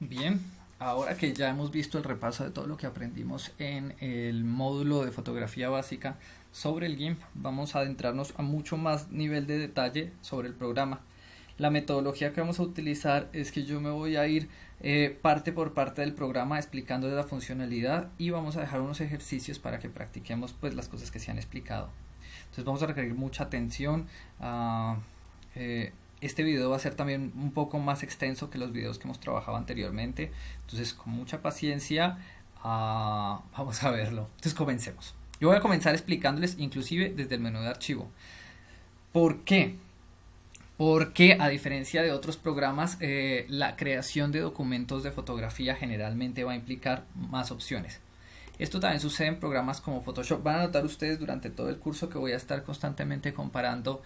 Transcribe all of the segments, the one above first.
Bien, ahora que ya hemos visto el repaso de todo lo que aprendimos en el módulo de fotografía básica sobre el GIMP, vamos a adentrarnos a mucho más nivel de detalle sobre el programa. La metodología que vamos a utilizar es que yo me voy a ir parte por parte del programa explicando la funcionalidad y vamos a dejar unos ejercicios para que practiquemos pues las cosas que se han explicado. Entonces vamos a requerir mucha atención. Este video va a ser también un poco más extenso que los videos que hemos trabajado anteriormente, entonces con mucha paciencia vamos a verlo. Entonces comencemos. Yo voy a comenzar explicándoles inclusive desde el menú de archivo. ¿Por qué? Porque a diferencia de otros programas, la creación de documentos de fotografía generalmente va a implicar más opciones. Esto también sucede en programas como Photoshop. Van a notar ustedes durante todo el curso que voy a estar constantemente comparando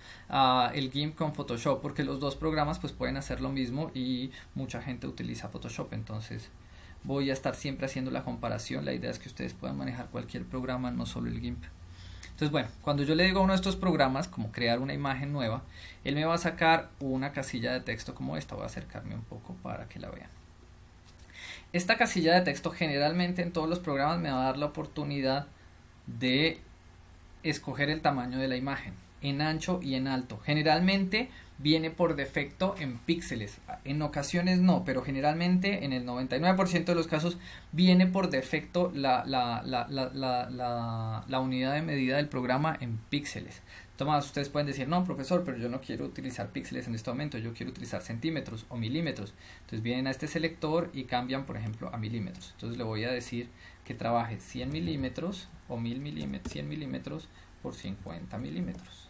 el GIMP con Photoshop, porque los dos programas pues pueden hacer lo mismo y mucha gente utiliza Photoshop, entonces voy a estar siempre haciendo la comparación. La idea es que ustedes puedan manejar cualquier programa, no solo el GIMP. Entonces bueno, cuando yo le digo a uno de estos programas como crear una imagen nueva, él me va a sacar una casilla de texto como esta. Voy a acercarme un poco para que la vean. Esta casilla de texto generalmente en todos los programas me va a dar la oportunidad de escoger el tamaño de la imagen en ancho y en alto. Generalmente viene por defecto en píxeles, en ocasiones no, pero generalmente en el 99% de los casos viene por defecto la unidad de medida del programa en píxeles. Tomás, ustedes pueden decir, no profesor, pero yo no quiero utilizar píxeles en este momento, yo quiero utilizar centímetros o milímetros. Entonces vienen a este selector y cambian, por ejemplo, a milímetros. Entonces le voy a decir que trabaje 100 milímetros o 1000 milímetros, 100 milímetros por 50 milímetros.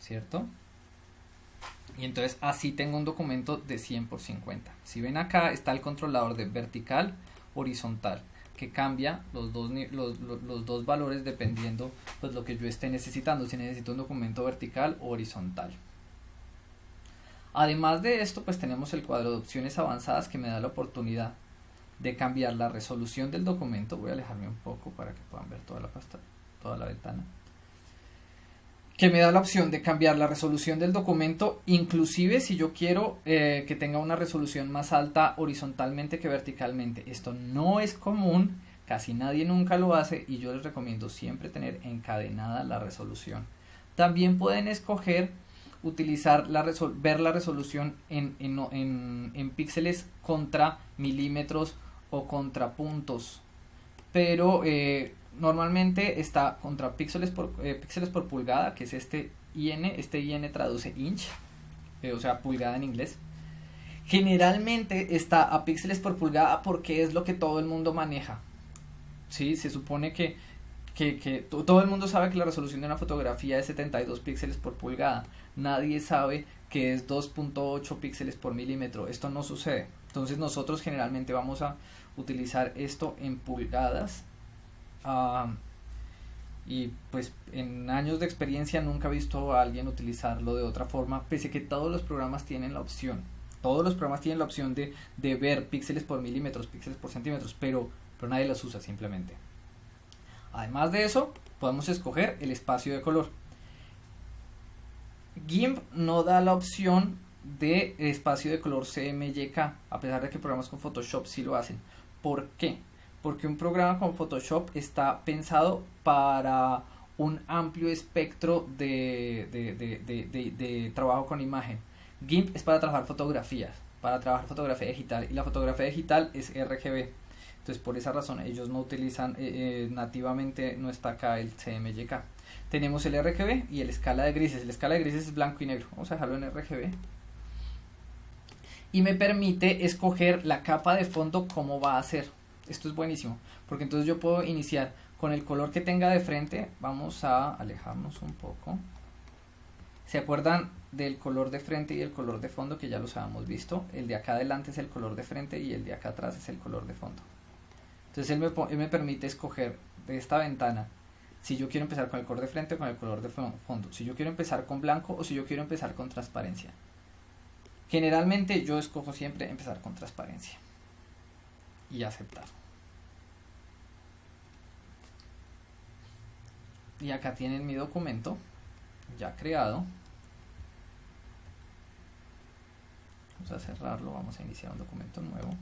¿Cierto? Y entonces así tengo un documento de 100 por 50. Si ven acá está el controlador de vertical, horizontal, que cambia los dos valores dependiendo pues lo que yo esté necesitando, si necesito un documento vertical o horizontal. Además de esto pues tenemos el cuadro de opciones avanzadas que me da la oportunidad de cambiar la resolución del documento. Voy a alejarme un poco para que puedan ver toda la ventana, que me da la opción de cambiar la resolución del documento, inclusive si yo quiero que tenga una resolución más alta horizontalmente que verticalmente. Esto no es común, casi nadie nunca lo hace y yo les recomiendo siempre tener encadenada la resolución. También pueden escoger utilizar ver la resolución en píxeles contra milímetros o contra puntos, pero normalmente está contra píxeles por pulgada, que es este IN. Este IN traduce inch, o sea pulgada en inglés. Generalmente está a píxeles por pulgada porque es lo que todo el mundo maneja. ¿Sí? Se supone que todo el mundo sabe que la resolución de una fotografía es 72 píxeles por pulgada. Nadie sabe que es 2.8 píxeles por milímetro. Esto no sucede. Entonces nosotros generalmente vamos a utilizar esto en pulgadas. Y pues en años de experiencia nunca he visto a alguien utilizarlo de otra forma, pese a que todos los programas tienen la opción. Todos los programas tienen la opción de ver píxeles por milímetros, píxeles por centímetros, pero nadie los usa simplemente. Además de eso, podemos escoger el espacio de color. GIMP no da la opción de espacio de color CMYK, a pesar de que programas con Photoshop sí lo hacen. ¿Por qué? Porque un programa con Photoshop está pensado para un amplio espectro de trabajo con imagen. GIMP es para trabajar fotografía digital, y la fotografía digital es RGB. Entonces por esa razón ellos no utilizan, nativamente no está acá el CMYK. Tenemos el RGB y el escala de grises. La escala de grises es blanco y negro. Vamos a dejarlo en RGB. Y me permite escoger la capa de fondo cómo va a ser. Esto es buenísimo, porque entonces yo puedo iniciar con el color que tenga de frente. Vamos a alejarnos un poco. ¿Se acuerdan del color de frente y el color de fondo que ya los habíamos visto? El de acá adelante es el color de frente y el de acá atrás es el color de fondo. Entonces él me permite escoger de esta ventana si yo quiero empezar con el color de frente o con el color de fondo, si yo quiero empezar con blanco o si yo quiero empezar con transparencia. Generalmente yo escojo siempre empezar con transparencia y aceptar. Y acá tienen mi documento ya creado. Vamos a cerrarlo, vamos a iniciar un documento nuevo.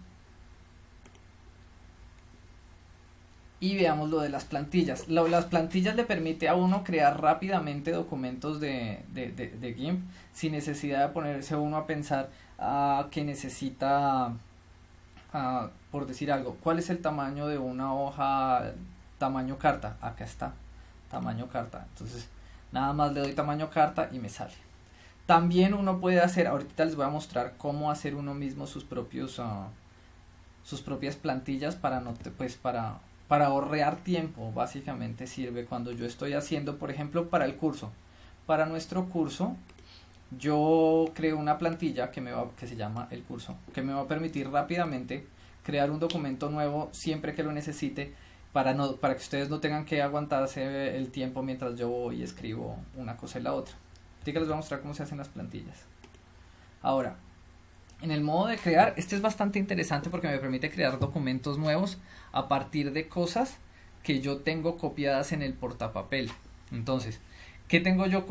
Y veamos lo de las plantillas. Las plantillas le permite a uno crear rápidamente documentos de GIMP sin necesidad de ponerse uno a pensar que necesita, por decir algo, ¿cuál es el tamaño de una hoja tamaño carta? Acá está, tamaño carta. Entonces, nada más le doy tamaño carta y me sale. También uno puede hacer, ahorita les voy a mostrar cómo hacer uno mismo sus propias plantillas para ahorrar tiempo. Básicamente sirve cuando yo estoy haciendo, por ejemplo, para el curso. Para nuestro curso, yo creo una plantilla que se llama el curso, que me va a permitir rápidamente crear un documento nuevo siempre que lo necesite, para que ustedes no tengan que aguantarse el tiempo mientras yo voy y escribo una cosa y la otra. Así que les voy a mostrar cómo se hacen las plantillas. Ahora, en el modo de crear, este es bastante interesante porque me permite crear documentos nuevos a partir de cosas que yo tengo copiadas en el portapapel. Entonces, ¿qué tengo yo?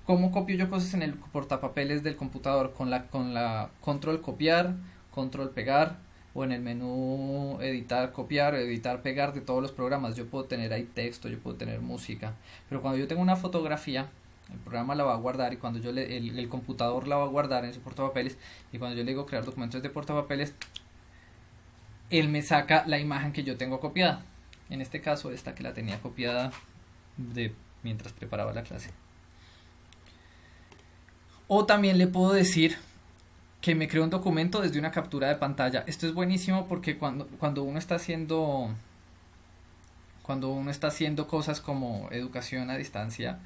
¿Cómo copio yo cosas en el portapapeles del computador? Con la control copiar, control pegar, o en el menú editar copiar o editar pegar de todos los programas. Yo puedo tener ahí texto, yo puedo tener música, pero cuando yo tengo una fotografía, el programa la va a guardar, y cuando el computador la va a guardar en su portapapeles, y cuando yo le digo crear documentos de portapapeles, él me saca la imagen que yo tengo copiada. En este caso, esta que la tenía copiada mientras preparaba la clase. O también le puedo decir que me cree un documento desde una captura de pantalla. Esto es buenísimo porque cuando uno está haciendo cosas como educación a distancia,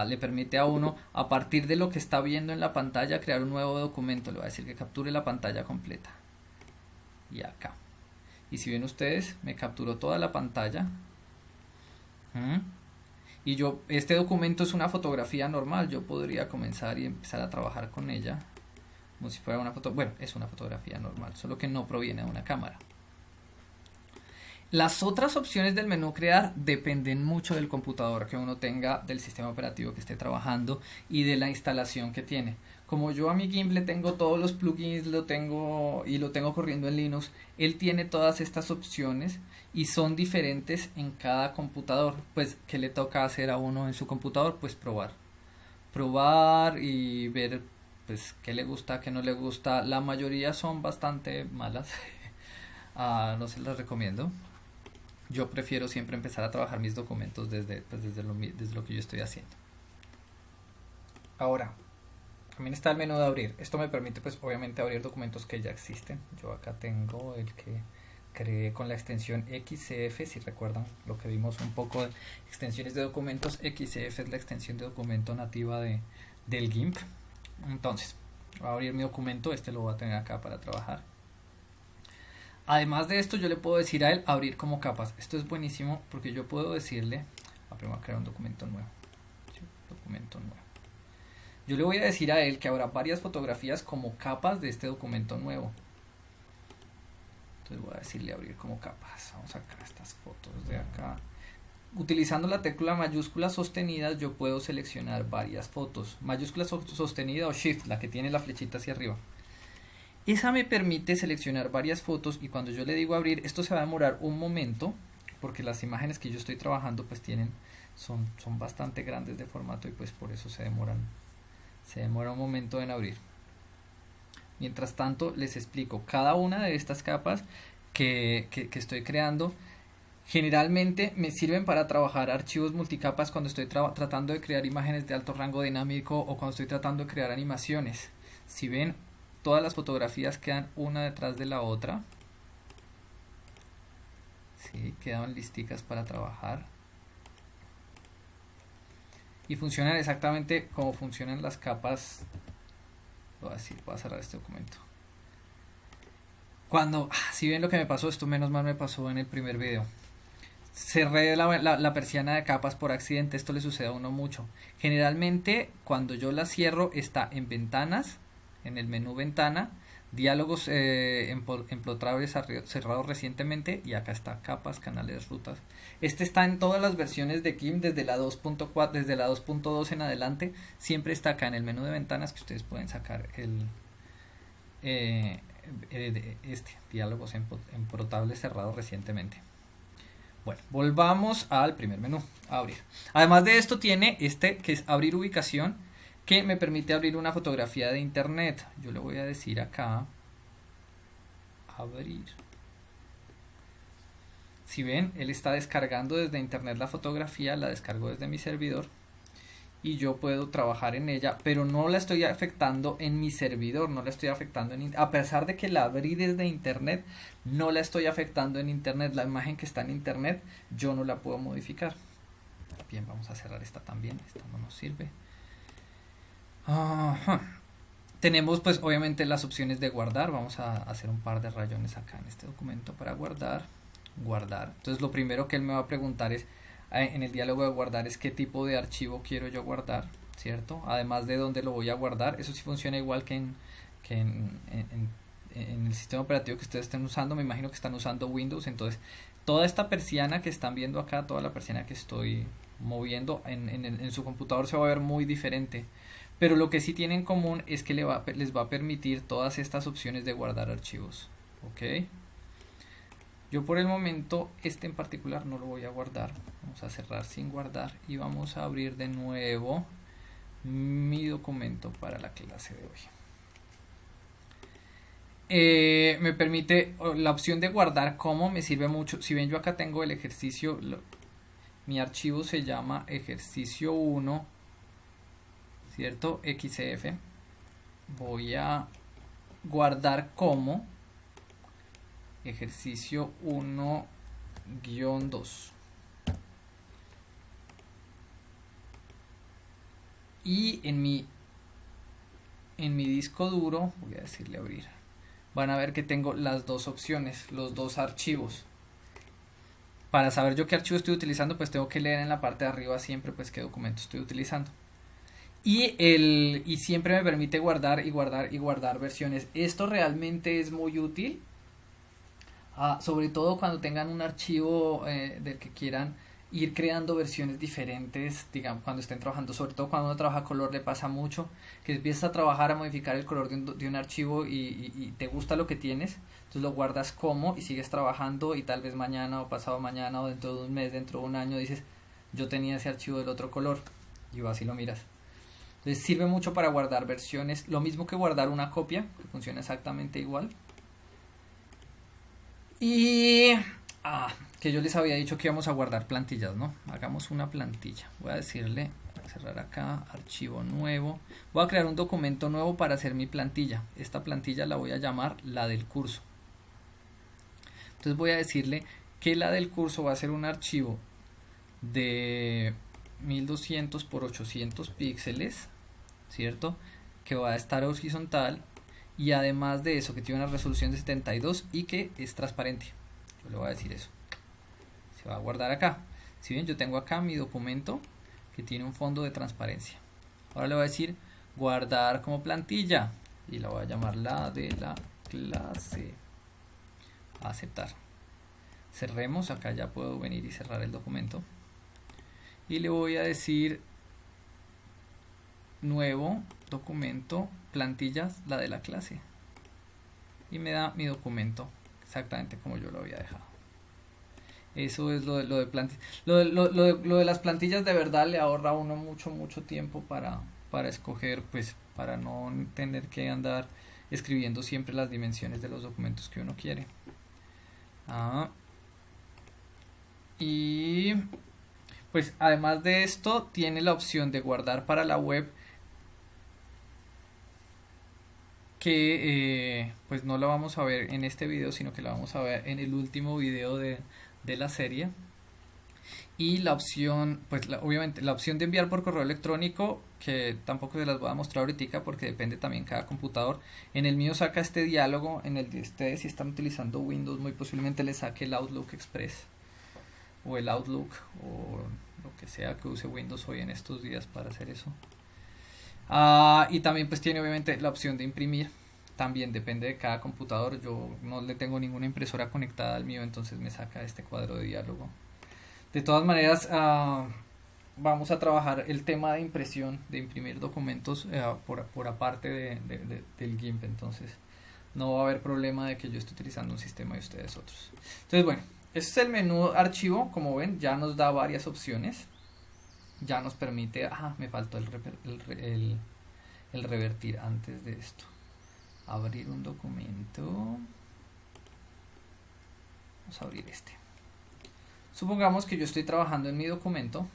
le permite a uno, a partir de lo que está viendo en la pantalla, crear un nuevo documento. Le va a decir que capture la pantalla completa. Y acá. Y si ven ustedes, me capturó toda la pantalla. Y este documento es una fotografía normal. Yo podría comenzar y empezar a trabajar con ella como si fuera una foto. Bueno, es una fotografía normal, solo que no proviene de una cámara. Las otras opciones del menú crear dependen mucho del computador que uno tenga, del sistema operativo que esté trabajando y de la instalación que tiene. Como yo a mi GIMP le tengo todos los plugins, lo tengo corriendo en Linux, él tiene todas estas opciones y son diferentes en cada computador. Pues, ¿qué le toca hacer a uno en su computador? Pues probar y ver pues qué le gusta, qué no le gusta. La mayoría son bastante malas. No se las recomiendo. Yo prefiero siempre empezar a trabajar mis documentos desde lo que yo estoy haciendo. Ahora, también está el menú de abrir. Esto me permite pues obviamente abrir documentos que ya existen. Yo acá tengo el que creé con la extensión XCF. Si recuerdan lo que vimos un poco de extensiones de documentos, XCF es la extensión de documento nativa del GIMP. Entonces, voy a abrir mi documento. Este lo voy a tener acá para trabajar. Además de esto, yo le puedo decir a él abrir como capas. Esto es buenísimo porque yo puedo decirle, primero crear un documento nuevo. ¿Sí? Documento nuevo. Yo le voy a decir a él que habrá varias fotografías como capas de este documento nuevo. Entonces voy a decirle abrir como capas. Vamos a sacar estas fotos de acá. Utilizando la tecla mayúscula sostenida, yo puedo seleccionar varias fotos. Mayúscula sostenida o Shift, la que tiene la flechita hacia arriba. Esa me permite seleccionar varias fotos, y cuando yo le digo abrir, esto se va a demorar un momento porque las imágenes que yo estoy trabajando pues son bastante grandes de formato, y pues por eso se demora un momento en abrir. Mientras tanto, les explico cada una de estas capas que estoy creando. Generalmente me sirven para trabajar archivos multicapas cuando estoy tratando de crear imágenes de alto rango dinámico, o cuando estoy tratando de crear animaciones. Si ven, todas las fotografías quedan una detrás de la otra. Sí, quedan listicas para trabajar. Y funcionan exactamente como funcionan las capas. Voy a cerrar este documento. Si ven lo que me pasó, esto menos mal me pasó en el primer video. Cerré la persiana de capas por accidente. Esto le sucede a uno mucho. Generalmente cuando yo la cierro está en ventanas, en el menú ventana, diálogos emplotables cerrados recientemente, y acá está capas, canales, rutas. Este está en todas las versiones de GIMP desde la 2.4, desde la 2.2 en adelante. Siempre está acá en el menú de ventanas, que ustedes pueden sacar este diálogos emportables cerrado recientemente. Bueno, volvamos al primer menú, abrir. Además de esto tiene este que es abrir ubicación, que me permite abrir una fotografía de internet. Yo le voy a decir acá, abrir. Si ven, él está descargando desde internet la fotografía, la descargo desde mi servidor y yo puedo trabajar en ella, pero no la estoy afectando en mi servidor, no la estoy afectando a pesar de que la abrí desde internet, no la estoy afectando en internet. La imagen que está en internet yo no la puedo modificar. Bien, vamos a cerrar esta también, esta no nos sirve. Ajá. Tenemos pues obviamente las opciones de guardar. Vamos a hacer un par de rayones acá en este documento para guardar. Entonces lo primero que él me va a preguntar es, en el diálogo de guardar, es qué tipo de archivo quiero yo guardar, ¿cierto? Además de dónde lo voy a guardar. Eso sí funciona igual que en el sistema operativo que ustedes estén usando. Me imagino que están usando Windows. Entonces toda esta persiana que están viendo acá, toda la persiana que estoy moviendo en su computador se va a ver muy diferente. Pero lo que sí tiene en común es que les va a permitir todas estas opciones de guardar archivos. ¿Ok? Yo por el momento este en particular no lo voy a guardar. Vamos a cerrar sin guardar y vamos a abrir de nuevo mi documento para la clase de hoy. Me permite la opción de guardar como, me sirve mucho. Si ven, yo acá tengo el ejercicio, mi archivo se llama ejercicio 1, ¿cierto? XF. Voy a guardar como ejercicio 1-2 y en mi disco duro voy a decirle abrir. Van a ver que tengo las dos opciones, los dos archivos. Para saber yo qué archivo estoy utilizando, pues tengo que leer en la parte de arriba siempre pues qué documento estoy utilizando. Y siempre me permite guardar y guardar versiones. Esto realmente es muy útil. Sobre todo cuando tengan un archivo del que quieran ir creando versiones diferentes, digamos, cuando estén trabajando, sobre todo cuando uno trabaja color, le pasa mucho que empiezas a trabajar, a modificar el color de un archivo y te gusta lo que tienes, entonces lo guardas como y sigues trabajando y tal vez mañana o pasado mañana o dentro de un mes, dentro de un año dices, yo tenía ese archivo del otro color y vas y lo miras. Entonces sirve mucho para guardar versiones, lo mismo que guardar una copia, que funciona exactamente igual. Y que yo les había dicho que íbamos a guardar plantillas, ¿no? Hagamos una plantilla. Voy a decirle, voy a cerrar acá, archivo nuevo. Voy a crear un documento nuevo para hacer mi plantilla. Esta plantilla la voy a llamar la del curso. Entonces voy a decirle que la del curso va a ser un archivo de 1200 por 800 píxeles, ¿cierto? Que va a estar horizontal. Y además de eso, que tiene una resolución de 72 y que es transparente. Yo le voy a decir eso. Se va a guardar acá. Si bien yo tengo acá mi documento que tiene un fondo de transparencia. Ahora le voy a decir guardar como plantilla. Y la voy a llamar la de la clase. Aceptar. Cerremos. Acá ya puedo venir y cerrar el documento. Y le voy a decir nuevo documento, plantillas, la de la clase, y me da mi documento exactamente como yo lo había dejado. Eso es lo de plantillas. Lo de las plantillas de verdad le ahorra a uno mucho tiempo para escoger, pues para no tener que andar escribiendo siempre las dimensiones de los documentos que uno quiere. Y pues además de esto tiene la opción de guardar para la web, que pues no la vamos a ver en este video, sino que la vamos a ver en el último video de la serie. Y la opción, pues obviamente la opción de enviar por correo electrónico, que tampoco se las voy a mostrar ahorita porque depende también cada computador. En el mío saca este diálogo, en el de ustedes si están utilizando Windows muy posiblemente les saque el Outlook Express o el Outlook o lo que sea que use Windows hoy en estos días para hacer eso. Y también pues tiene obviamente la opción de imprimir. También depende de cada computador. Yo no le tengo ninguna impresora conectada al mío, entonces me saca este cuadro de diálogo. De todas maneras, vamos a trabajar el tema de impresión, de imprimir documentos por aparte del GIMP. Entonces No va a haber problema de que yo esté utilizando un sistema y ustedes otros. Entonces, bueno, este es el menú archivo. Como ven, ya nos da varias opciones. Ya nos permite... me faltó el revertir antes de esto. Abrir un documento. Vamos a abrir este. Supongamos que yo estoy trabajando en mi documento.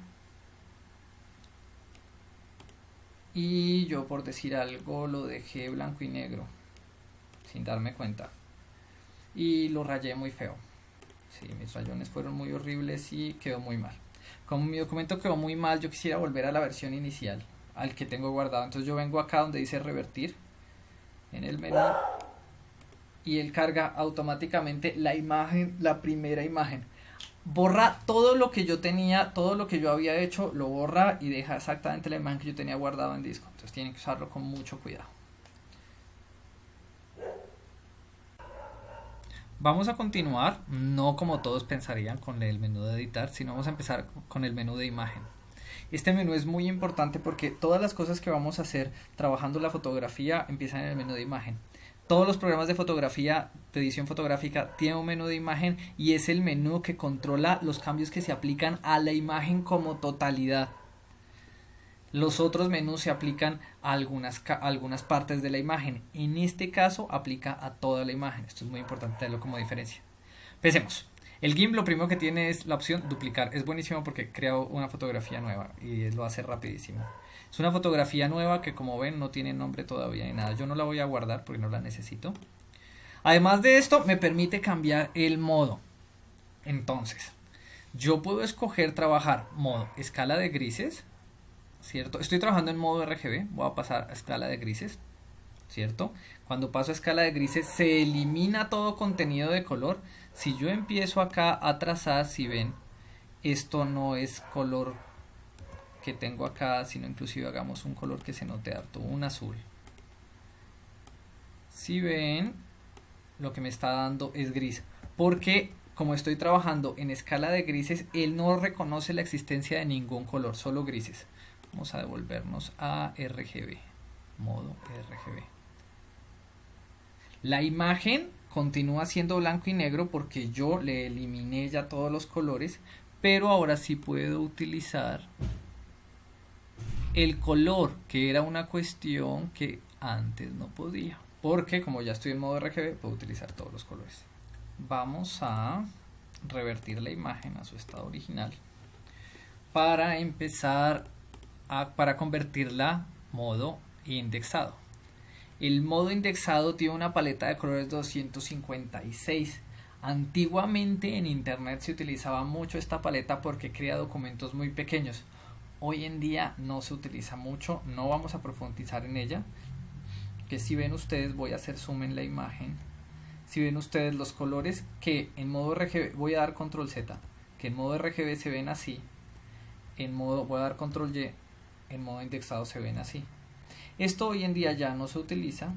Y yo, por decir algo, lo dejé blanco y negro. Sin darme cuenta. Y lo rayé muy feo. Sí, mis rayones fueron muy horribles y quedó muy mal. Como mi documento quedó muy mal, yo quisiera volver a la versión inicial, al que tengo guardado. Entonces yo vengo acá donde dice revertir, en el menú, y él carga automáticamente la imagen, la primera imagen. Borra todo lo que yo tenía, todo lo que yo había hecho, lo borra y deja exactamente la imagen que yo tenía guardado en disco. Entonces tienen que usarlo con mucho cuidado. Vamos a continuar, no como todos pensarían con el menú de editar, sino vamos a empezar con el menú de imagen. Este menú es muy importante porque todas las cosas que vamos a hacer trabajando la fotografía empiezan en el menú de imagen. Todos los programas de fotografía, de edición fotográfica, tienen un menú de imagen y es el menú que controla los cambios que se aplican a la imagen como totalidad. Los otros menús se aplican a algunas partes de la imagen. En este caso aplica a toda la imagen. Esto es muy importante tenerlo como diferencia. Pensemos. El GIMP lo primero que tiene es la opción duplicar. Es buenísimo porque crea una fotografía nueva y lo hace rapidísimo. Es una fotografía nueva que, como ven, no tiene nombre todavía ni nada. Yo no la voy a guardar porque no la necesito. Además de esto, me permite cambiar el modo. Entonces, yo puedo escoger trabajar modo escala de grises, ¿cierto? Estoy trabajando en modo RGB, voy a pasar a escala de grises, ¿cierto? Cuando paso a escala de grises se elimina todo contenido de color. Si yo empiezo acá a trazar, si ven, esto no es color que tengo acá, sino inclusive hagamos un color que se note harto, un azul. Si ven, lo que me está dando es gris, porque como estoy trabajando en escala de grises, él no reconoce la existencia de ningún color, solo grises. Vamos a devolvernos a RGB, modo RGB. La imagen continúa siendo blanco y negro porque yo le eliminé ya todos los colores, pero ahora sí puedo utilizar el color, que era una cuestión que antes no podía, porque como ya estoy en modo RGB puedo utilizar todos los colores. Vamos a revertir la imagen a su estado original para empezar para convertirla modo indexado. El modo indexado tiene una paleta de colores 256. Antiguamente en internet se utilizaba mucho esta paleta porque crea documentos muy pequeños. Hoy en día no se utiliza mucho, no vamos a profundizar en ella. Que si ven ustedes, voy a hacer zoom en la imagen. Si ven ustedes los colores que en modo RGB, voy a dar control Z, que en modo RGB se ven así, en modo, voy a dar control Y, en modo indexado se ven así. Esto hoy en día ya no se utiliza,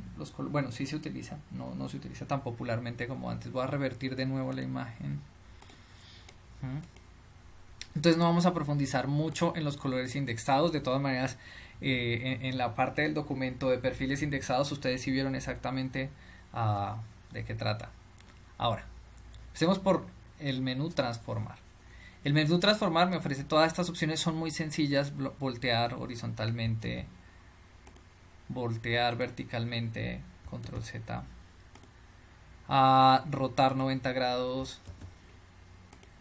bueno, sí se utiliza, no se utiliza tan popularmente como antes. Voy a revertir de nuevo la imagen. Entonces no vamos a profundizar mucho en los colores indexados. De todas maneras, en la parte del documento de perfiles indexados, ustedes sí vieron exactamente de qué trata. Ahora, empecemos por el menú transformar. El menú transformar me ofrece todas estas opciones, son muy sencillas: voltear horizontalmente, voltear verticalmente, control Z, rotar 90 grados,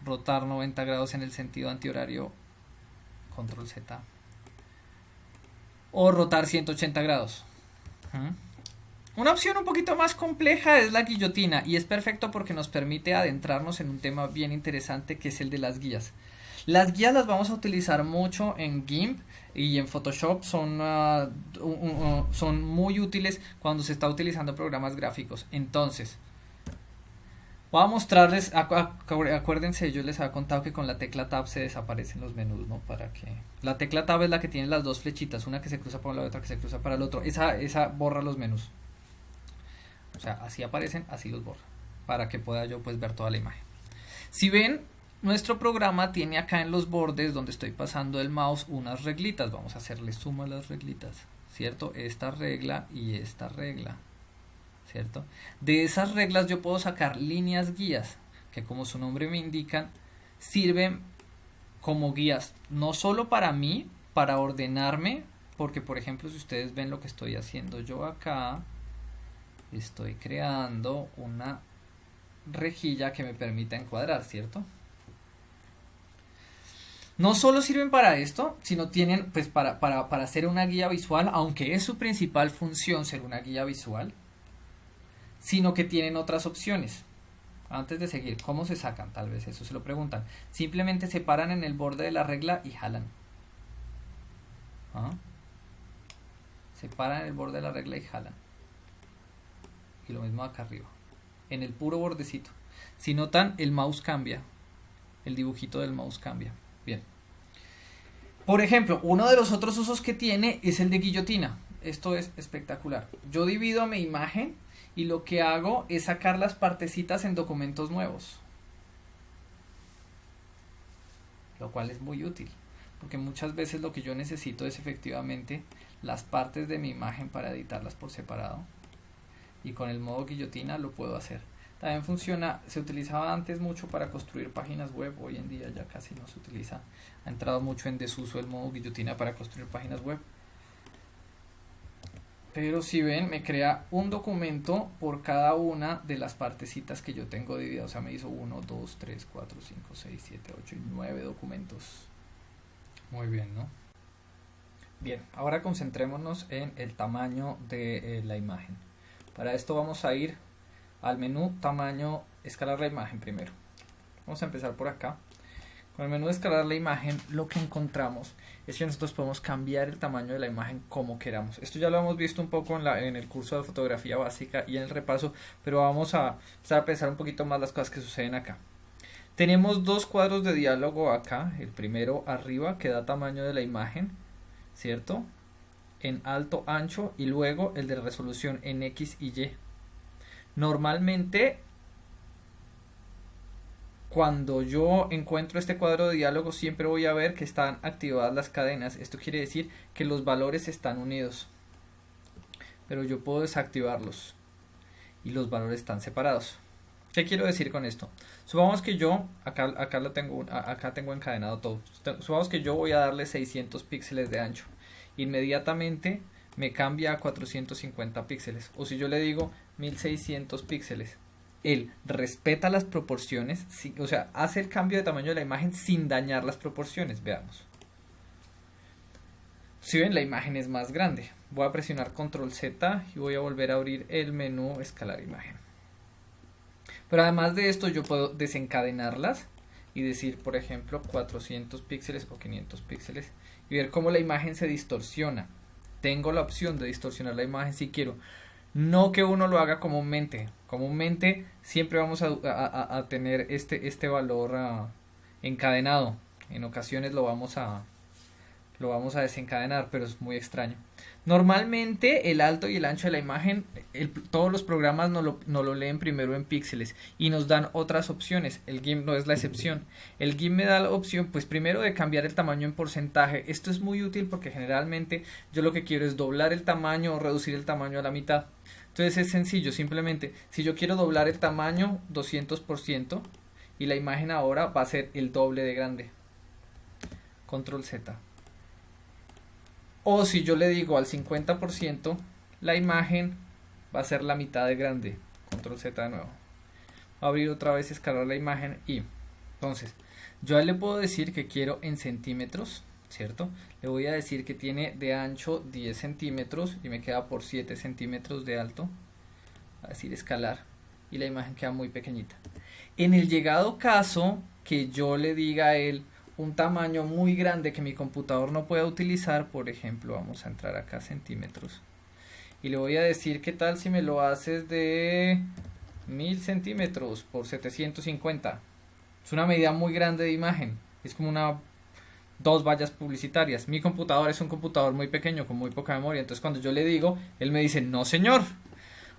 rotar 90 grados en el sentido antihorario, control Z, o rotar 180 grados. Una opción un poquito más compleja es la guillotina, y es perfecto porque nos permite adentrarnos en un tema bien interesante, que es el de las guías. Las guías las vamos a utilizar mucho en GIMP y en Photoshop. Son muy útiles cuando se está utilizando programas gráficos. Entonces, voy a mostrarles, acuérdense, yo les había contado que con la tecla Tab se desaparecen los menús, ¿no? Para que la tecla Tab es la que tiene las dos flechitas, una que se cruza para un lado y otra que se cruza para el otro. Esa borra los menús. O sea, así aparecen, así los borra, para que pueda yo pues ver toda la imagen. Si ven, nuestro programa tiene acá en los bordes donde estoy pasando el mouse unas reglitas. Vamos a hacerle zoom a las reglitas, ¿cierto? Esta regla y esta regla, ¿cierto? De esas reglas yo puedo sacar líneas guías, que como su nombre me indican, sirven como guías, no solo para mí, para ordenarme, porque por ejemplo si ustedes ven lo que estoy haciendo yo acá, estoy creando una rejilla que me permita encuadrar, ¿cierto? No solo sirven para esto, sino tienen pues para hacer una guía visual, aunque es su principal función ser una guía visual, sino que tienen otras opciones. Antes de seguir, ¿cómo se sacan? Tal vez eso se lo preguntan. Simplemente se paran en el borde de la regla y jalan. ¿Ah? Se paran en el borde de la regla y jalan. Y lo mismo acá arriba. En el puro bordecito. Si notan, el mouse cambia. El dibujito del mouse cambia. Bien. Por ejemplo, uno de los otros usos que tiene es el de guillotina. Esto es espectacular. Yo divido mi imagen y lo que hago es sacar las partecitas en documentos nuevos. Lo cual es muy útil. Porque muchas veces lo que yo necesito es efectivamente las partes de mi imagen para editarlas por separado. Y con el modo guillotina lo puedo hacer. También funciona, se utilizaba antes mucho para construir páginas web, hoy en día ya casi no se utiliza. Ha entrado mucho en desuso el modo guillotina para construir páginas web. Pero si ven, me crea un documento por cada una de las partecitas que yo tengo divididas. O sea, me hizo 1, 2, 3, 4, 5, 6, 7, 8 y 9 documentos. Muy bien, ¿no? Bien, ahora concentrémonos en el tamaño de la imagen. Para esto vamos a ir al menú tamaño, escalar la imagen primero. Vamos a empezar por acá. Con el menú de escalar la imagen, lo que encontramos es que nosotros podemos cambiar el tamaño de la imagen como queramos. Esto ya lo hemos visto un poco en el curso de fotografía básica y en el repaso, pero vamos a empezar a pensar un poquito más las cosas que suceden acá. Tenemos dos cuadros de diálogo acá. El primero arriba que da tamaño de la imagen, ¿cierto? En alto, ancho, y luego el de resolución en X y Y. Normalmente cuando yo encuentro este cuadro de diálogo siempre voy a ver que están activadas las cadenas. Esto quiere decir que los valores están unidos, pero yo puedo desactivarlos y los valores están separados. ¿Qué quiero decir con esto? Supongamos que yo, acá tengo encadenado todo. Supongamos que yo voy a darle 600 píxeles de ancho. Inmediatamente me cambia a 450 píxeles. O si yo le digo 1600 píxeles, él respeta las proporciones, o sea, hace el cambio de tamaño de la imagen sin dañar las proporciones. Veamos. Si ven, la imagen es más grande. Voy a presionar Control Z y voy a volver a abrir el menú escalar imagen. Pero además de esto yo puedo desencadenarlas y decir, por ejemplo, 400 píxeles o 500 píxeles y ver cómo la imagen se distorsiona. Tengo la opción de distorsionar la imagen si quiero. No que uno lo haga comúnmente. Comúnmente siempre vamos a tener este valor encadenado. En ocasiones lo vamos a desencadenar, pero es muy extraño. Normalmente el alto y el ancho de la imagen, todos los programas no lo leen primero en píxeles y nos dan otras opciones. El GIMP no es la excepción. El GIMP me da la opción, pues primero de cambiar el tamaño en porcentaje. Esto es muy útil porque generalmente yo lo que quiero es doblar el tamaño o reducir el tamaño a la mitad. Entonces es sencillo, simplemente si yo quiero doblar el tamaño 200% y la imagen ahora va a ser el doble de grande. Control Z. O si yo le digo al 50%, la imagen va a ser la mitad de grande. Control Z de nuevo. Abrir otra vez, escalar la imagen y entonces yo a él le puedo decir que quiero en centímetros, ¿cierto? Le voy a decir que tiene de ancho 10 centímetros y me queda por 7 centímetros de alto. A decir escalar y la imagen queda muy pequeñita. En el llegado caso que yo le diga a él un tamaño muy grande que mi computador no pueda utilizar, por ejemplo, vamos a entrar acá a centímetros y le voy a decir qué tal si me lo haces de 1000 centímetros por 750. Es una medida muy grande de imagen, es como dos vallas publicitarias. Mi computador es un computador muy pequeño con muy poca memoria, entonces cuando yo le digo, él me dice, no señor,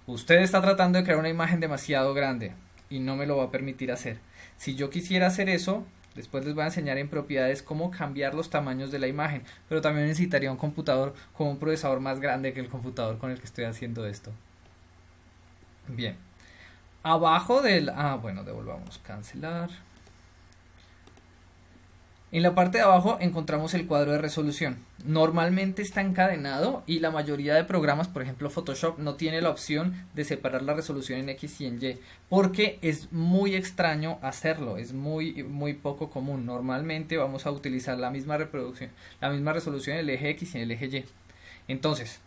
usted está tratando de crear una imagen demasiado grande y no me lo va a permitir hacer. Si yo quisiera hacer eso, después les voy a enseñar en propiedades cómo cambiar los tamaños de la imagen, pero también necesitaría un computador con un procesador más grande que el computador con el que estoy haciendo esto. Bien. Abajo del... bueno, devolvamos, cancelar. En la parte de abajo encontramos el cuadro de resolución. Normalmente está encadenado y la mayoría de programas, por ejemplo Photoshop, no tiene la opción de separar la resolución en X y en Y, porque es muy extraño hacerlo, es muy poco común. Normalmente vamos a utilizar la misma reproducción, la misma resolución en el eje X y en el eje Y. Entonces,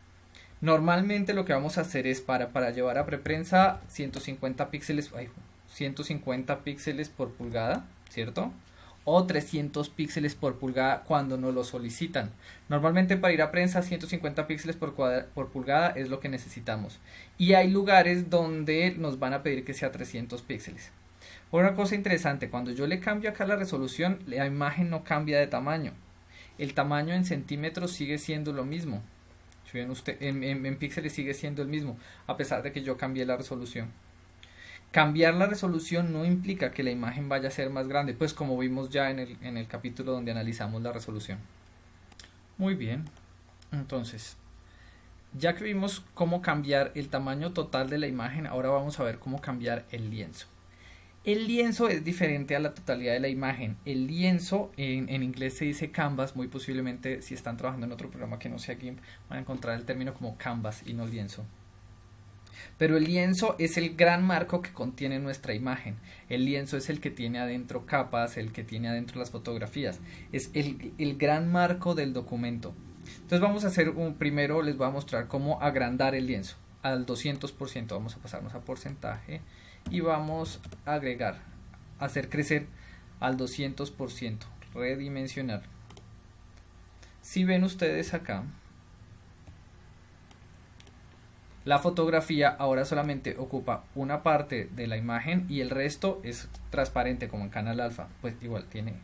normalmente lo que vamos a hacer es para llevar a preprensa 150 píxeles, 150 píxeles por pulgada, ¿cierto? O 300 píxeles por pulgada cuando nos lo solicitan. Normalmente para ir a prensa 150 píxeles por pulgada es lo que necesitamos. Y hay lugares donde nos van a pedir que sea 300 píxeles. Una cosa interesante, cuando yo le cambio acá la resolución, la imagen no cambia de tamaño. El tamaño en centímetros sigue siendo lo mismo. Si ven usted, en píxeles sigue siendo el mismo, a pesar de que yo cambié la resolución. Cambiar la resolución no implica que la imagen vaya a ser más grande, pues como vimos ya en el capítulo donde analizamos la resolución. Muy bien, entonces, ya que vimos cómo cambiar el tamaño total de la imagen, ahora vamos a ver cómo cambiar el lienzo. El lienzo es diferente a la totalidad de la imagen. El lienzo en inglés se dice canvas, muy posiblemente si están trabajando en otro programa que no sea GIMP van a encontrar el término como canvas y no lienzo. Pero el lienzo es el gran marco que contiene nuestra imagen. El lienzo es el que tiene adentro capas, el que tiene adentro las fotografías. Es el gran marco del documento. Entonces vamos a hacer primero les voy a mostrar cómo agrandar el lienzo al 200%. Vamos a pasarnos a porcentaje y vamos a agregar, hacer crecer al 200%, redimensionar. Si ven ustedes acá, la fotografía ahora solamente ocupa una parte de la imagen y el resto es transparente como en canal alfa. Pues igual tiene,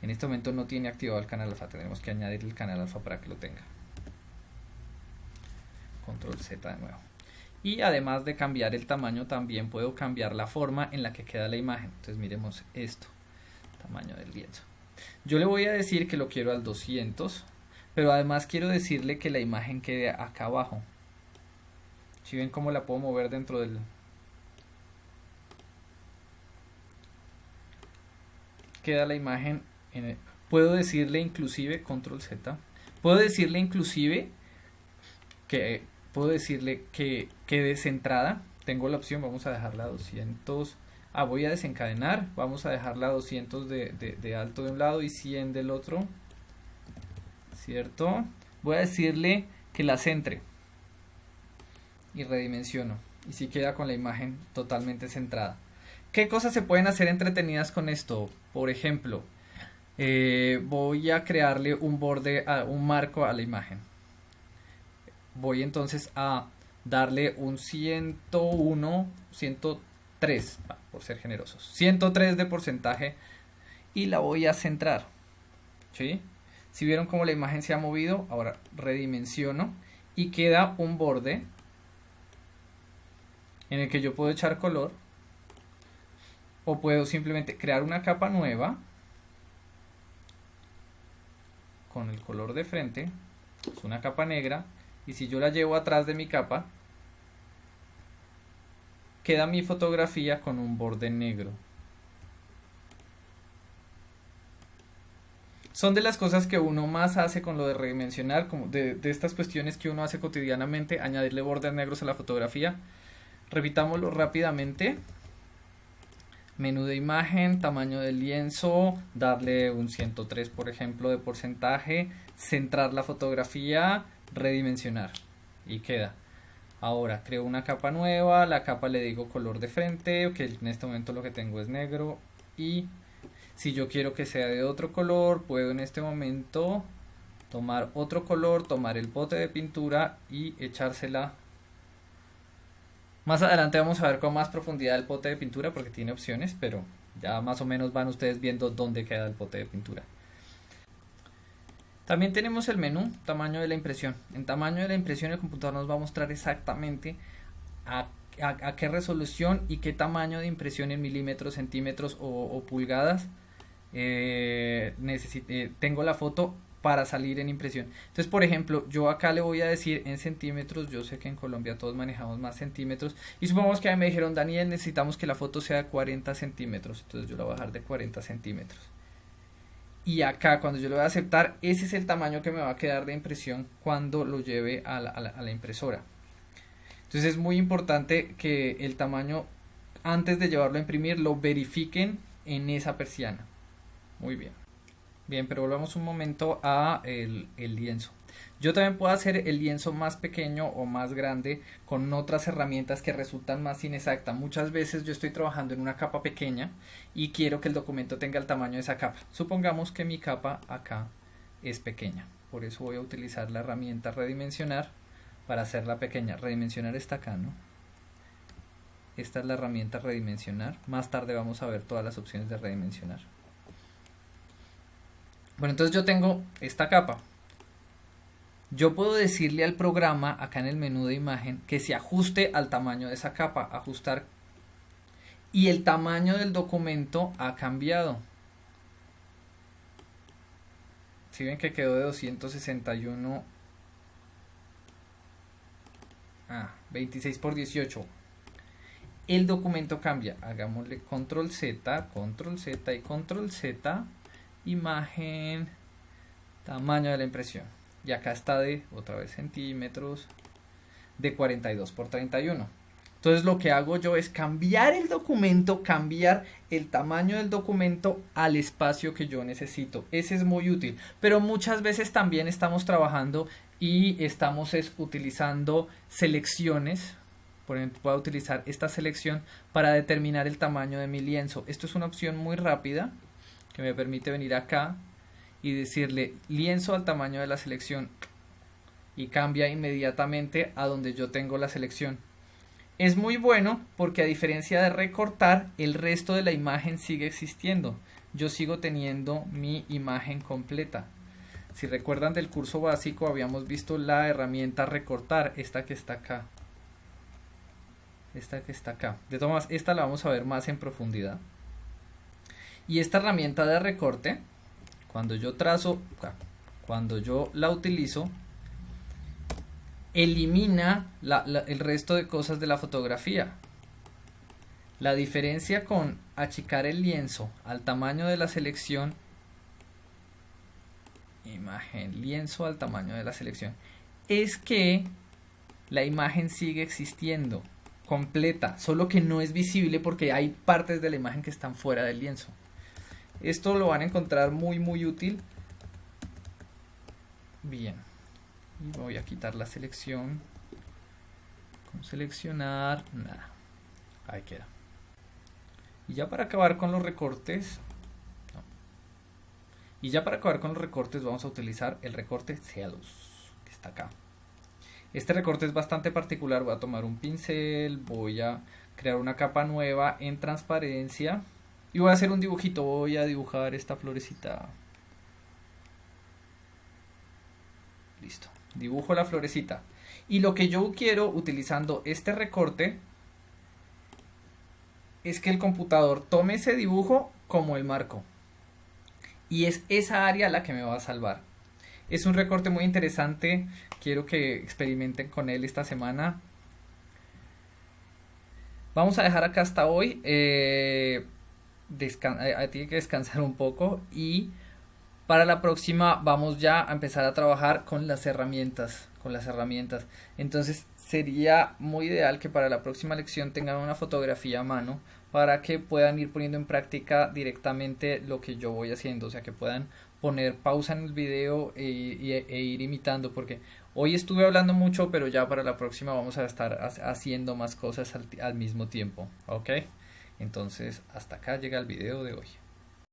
en este momento no tiene activado el canal alfa, tenemos que añadir el canal alfa para que lo tenga. Control Z de nuevo. Y además de cambiar el tamaño, también puedo cambiar la forma en la que queda la imagen. Entonces miremos esto, tamaño del lienzo. Yo le voy a decir que lo quiero al 200, pero además quiero decirle que la imagen quede acá abajo. Si ven cómo la puedo mover dentro del... Queda la imagen puedo decirle inclusive, control Z, puedo decirle inclusive que quede centrada. Tengo la opción, vamos a dejarla a 200. Voy a desencadenar, vamos a dejarla a 200 de alto de un lado y 100 del otro, ¿cierto? Voy a decirle que la centre y redimensiono y si queda con la imagen totalmente centrada. ¿Qué cosas se pueden hacer entretenidas con esto? Por ejemplo, voy a crearle un borde, un marco a la imagen. Voy entonces a darle un 101, 103, por ser generosos, 103 de porcentaje y la voy a centrar. ¿Sí? Si vieron cómo la imagen se ha movido, ahora redimensiono y queda un borde en el que yo puedo echar color o puedo simplemente crear una capa nueva con el color de frente, es una capa negra, y si yo la llevo atrás de mi capa queda mi fotografía con un borde negro. Son de las cosas que uno más hace con lo de redimensionar, como de estas cuestiones que uno hace cotidianamente, añadirle bordes negros a la fotografía. Repitámoslo rápidamente. Menú de imagen, tamaño del lienzo, darle un 103 por ejemplo de porcentaje, centrar la fotografía, redimensionar y queda. Ahora creo una capa nueva, la capa le digo color de frente, que en este momento lo que tengo es negro, y si yo quiero que sea de otro color, puedo en este momento tomar otro color, tomar el bote de pintura y echársela. Más adelante vamos a ver con más profundidad el pote de pintura porque tiene opciones, pero ya más o menos van ustedes viendo dónde queda el pote de pintura. También tenemos el menú, tamaño de la impresión. En tamaño de la impresión el computador nos va a mostrar exactamente a qué resolución y qué tamaño de impresión en milímetros, centímetros o pulgadas tengo la foto para salir en impresión. Entonces, por ejemplo, yo acá le voy a decir en centímetros, yo sé que en Colombia todos manejamos más centímetros, y supongamos que a mí me dijeron, Daniel, necesitamos que la foto sea de 40 centímetros, entonces yo la voy a dejar de 40 centímetros. Y acá, cuando yo le voy a aceptar, ese es el tamaño que me va a quedar de impresión cuando lo lleve a la impresora. Entonces es muy importante que el tamaño, antes de llevarlo a imprimir, lo verifiquen en esa persiana. Muy bien. Bien, pero volvamos un momento a el lienzo. Yo también puedo hacer el lienzo más pequeño o más grande con otras herramientas que resultan más inexactas. Muchas veces yo estoy trabajando en una capa pequeña y quiero que el documento tenga el tamaño de esa capa. Supongamos que mi capa acá es pequeña. Por eso voy a utilizar la herramienta redimensionar para hacerla pequeña. Redimensionar está acá, ¿no? Esta es la herramienta redimensionar. Más tarde vamos a ver todas las opciones de redimensionar. Bueno, entonces yo tengo esta capa. Yo puedo decirle al programa acá en el menú de imagen que se ajuste al tamaño de esa capa, ajustar, y el tamaño del documento ha cambiado. Si ven que quedó de 261, 26 por 18. El documento cambia. Hagámosle control Z y control Z. Imagen, tamaño de la impresión, y acá está de otra vez centímetros, de 42 por 31. Entonces lo que hago yo es cambiar el documento, cambiar el tamaño del documento al espacio que yo necesito. Ese es muy útil, pero muchas veces también estamos trabajando y estamos utilizando selecciones. Por ejemplo, voy a utilizar esta selección para determinar el tamaño de mi lienzo. Esto es una opción muy rápida que me permite venir acá y decirle lienzo al tamaño de la selección, y cambia inmediatamente a donde yo tengo la selección. Es muy bueno porque, a diferencia de recortar, el resto de la imagen sigue existiendo. Yo sigo teniendo mi imagen completa. Si recuerdan del curso básico, habíamos visto la herramienta recortar, esta que está acá. Esta que está acá. De todas maneras, esta la vamos a ver más en profundidad. Y esta herramienta de recorte, cuando yo la utilizo, elimina el resto de cosas de la fotografía. La diferencia con achicar el lienzo al tamaño de la selección, imagen, lienzo al tamaño de la selección, es que la imagen sigue existiendo completa, solo que no es visible porque hay partes de la imagen que están fuera del lienzo. Esto lo van a encontrar muy útil. Bien, y voy a quitar la selección. Con seleccionar, nada, ahí queda. Y ya para acabar con los recortes, vamos a utilizar el recorte Celos, que está acá. Este recorte es bastante particular. Voy a tomar un pincel, voy a crear una capa nueva en transparencia y voy a hacer un dibujito. Voy a dibujar esta florecita. Listo, dibujo la florecita. Y lo que yo quiero, utilizando este recorte, es que el computador tome ese dibujo como el marco, y es esa área la que me va a salvar. Es un recorte muy interesante, quiero que experimenten con él esta semana. Vamos a dejar acá hasta hoy. Tiene que descansar un poco, y para la próxima vamos ya a empezar a trabajar con las herramientas. Entonces sería muy ideal que para la próxima lección tengan una fotografía a mano para que puedan ir poniendo en práctica directamente lo que yo voy haciendo, o sea, que puedan poner pausa en el video e ir imitando, porque hoy estuve hablando mucho, pero ya para la próxima vamos a estar haciendo más cosas al mismo tiempo, ¿ok? Entonces hasta acá llega el video de hoy.